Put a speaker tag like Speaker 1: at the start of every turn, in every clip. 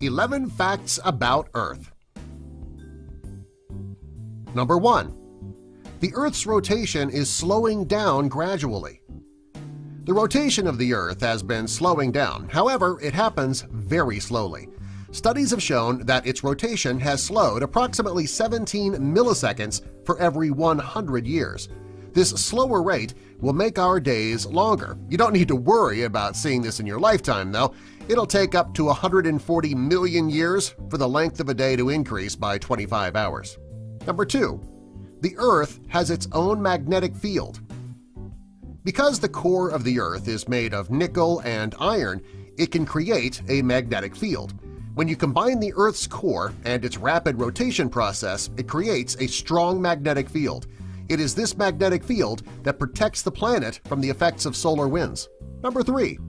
Speaker 1: 11 Facts About Earth. Number 1. The Earth's rotation is slowing down gradually. The rotation of the Earth has been slowing down, however, it happens very slowly. Studies have shown that its rotation has slowed approximately 17 milliseconds for every 100 years. This slower rate will make our days longer. You don't need to worry about seeing this in your lifetime, though. It'll take up to 140 million years for the length of a day to increase by 25 hours. Number 2. The Earth has its own magnetic field. Because the core of the Earth is made of nickel and iron, it can create a magnetic field. When you combine the Earth's core and its rapid rotation process, it creates a strong magnetic field. It is this magnetic field that protects the planet from the effects of solar winds. Number 3.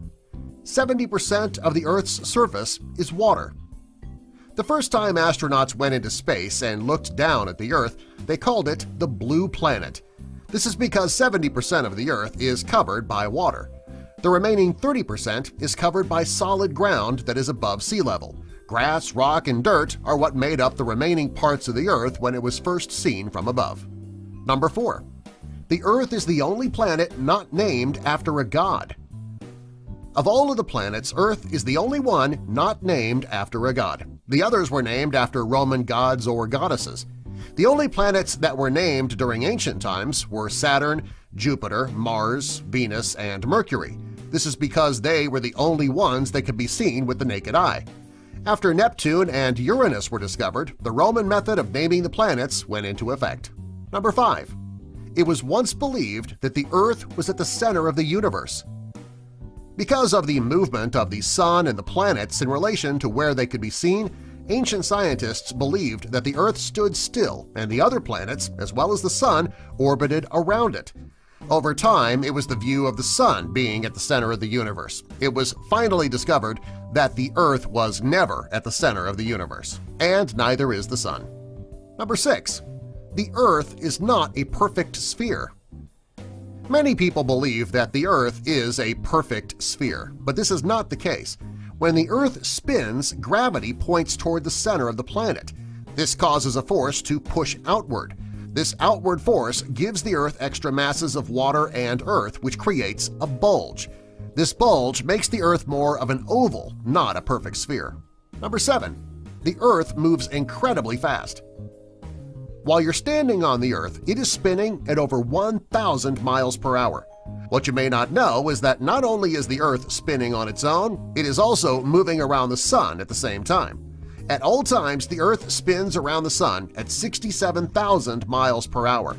Speaker 1: 70% of the Earth's surface is water. The first time astronauts went into space and looked down at the Earth, they called it the Blue Planet. This is because 70% of the Earth is covered by water. The remaining 30% is covered by solid ground that is above sea level. Grass, rock, and dirt are what made up the remaining parts of the Earth when it was first seen from above. Number 4. The Earth is the only planet not named after a god. Of all of the planets, Earth is the only one not named after a god. The others were named after Roman gods or goddesses. The only planets that were named during ancient times were Saturn, Jupiter, Mars, Venus, and Mercury. This is because they were the only ones that could be seen with the naked eye. After Neptune and Uranus were discovered, the Roman method of naming the planets went into effect. Number 5. It was once believed that the Earth was at the center of the universe. Because of the movement of the Sun and the planets in relation to where they could be seen, ancient scientists believed that the Earth stood still and the other planets, as well as the Sun, orbited around it. Over time, it was the view of the Sun being at the center of the universe. It was finally discovered that the Earth was never at the center of the universe, and neither is the Sun. Number 6. The Earth is not a perfect sphere. Many people believe that the Earth is a perfect sphere, but this is not the case. When the Earth spins, gravity points toward the center of the planet. This causes a force to push outward. This outward force gives the Earth extra masses of water and earth, which creates a bulge. This bulge makes the Earth more of an oval, not a perfect sphere. Number 7. The Earth moves incredibly fast. While you're standing on the Earth, it is spinning at over 1,000 miles per hour. What you may not know is that not only is the Earth spinning on its own, it is also moving around the Sun at the same time. At all times, the Earth spins around the Sun at 67,000 miles per hour.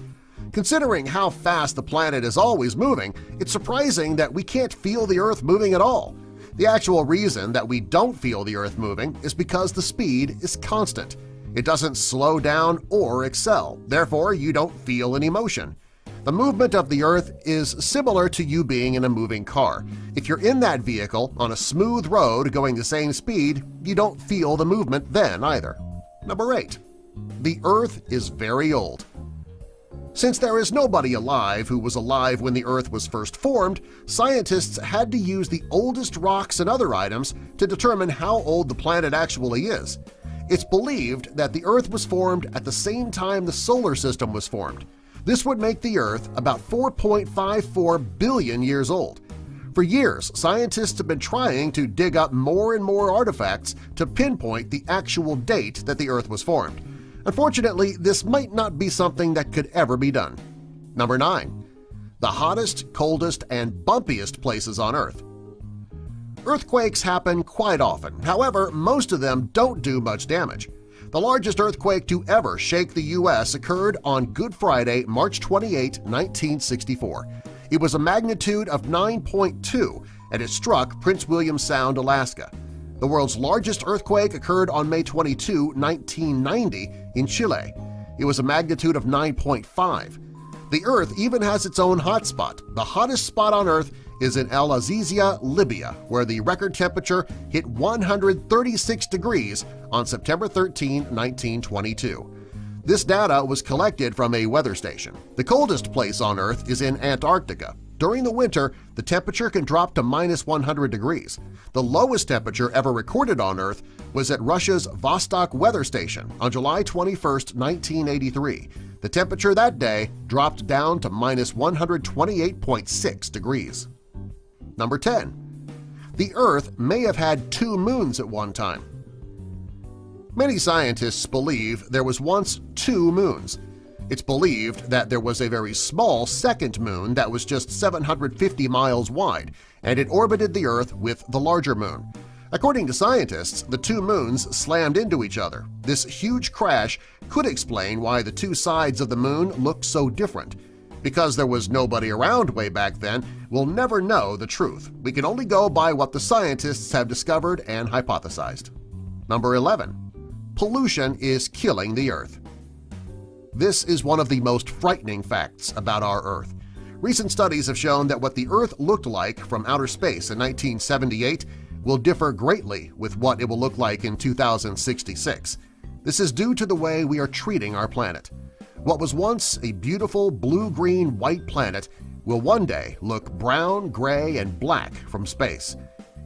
Speaker 1: Considering how fast the planet is always moving, it's surprising that we can't feel the Earth moving at all. The actual reason that we don't feel the Earth moving is because the speed is constant. It doesn't slow down or excel, therefore you don't feel any motion. The movement of the Earth is similar to you being in a moving car. If you're in that vehicle on a smooth road going the same speed, you don't feel the movement then either. Number 8. The Earth is very old. Since there is nobody alive who was alive when the Earth was first formed, scientists had to use the oldest rocks and other items to determine how old the planet actually is. It's believed that the Earth was formed at the same time the solar system was formed. This would make the Earth about 4.54 billion years old. For years, scientists have been trying to dig up more and more artifacts to pinpoint the actual date that the Earth was formed. Unfortunately, this might not be something that could ever be done. Number 9. The hottest, coldest, and bumpiest places on Earth. Earthquakes happen quite often. However, most of them don't do much damage. The largest earthquake to ever shake the U.S. occurred on Good Friday, March 28, 1964. It was a magnitude of 9.2, and it struck Prince William Sound, Alaska. The world's largest earthquake occurred on May 22, 1990 in Chile. It was a magnitude of 9.5. The Earth even has its own hotspot. The hottest spot on Earth is in El Azizia, Libya, where the record temperature hit 136 degrees on September 13, 1922. This data was collected from a weather station. The coldest place on Earth is in Antarctica. During the winter, the temperature can drop to minus 100 degrees. The lowest temperature ever recorded on Earth was at Russia's Vostok Weather Station on July 21, 1983. The temperature that day dropped down to minus 128.6 degrees. Number 10. The Earth may have had 2 moons at one time. Many scientists believe there was once 2 moons. It's believed that there was a very small second moon that was just 750 miles wide, and it orbited the Earth with the larger moon. According to scientists, the 2 moons slammed into each other. This huge crash could explain why the 2 sides of the moon looked so different. Because there was nobody around way back then, we'll never know the truth. We can only go by what the scientists have discovered and hypothesized. Number 11. Pollution is killing the Earth. This is one of the most frightening facts about our Earth. Recent studies have shown that what the Earth looked like from outer space in 1978 will differ greatly with what it will look like in 2066. This is due to the way we are treating our planet. What was once a beautiful blue-green-white planet will one day look brown, gray, and black from space.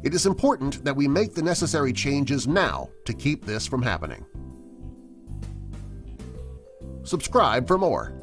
Speaker 1: It is important that we make the necessary changes now to keep this from happening. Subscribe for more.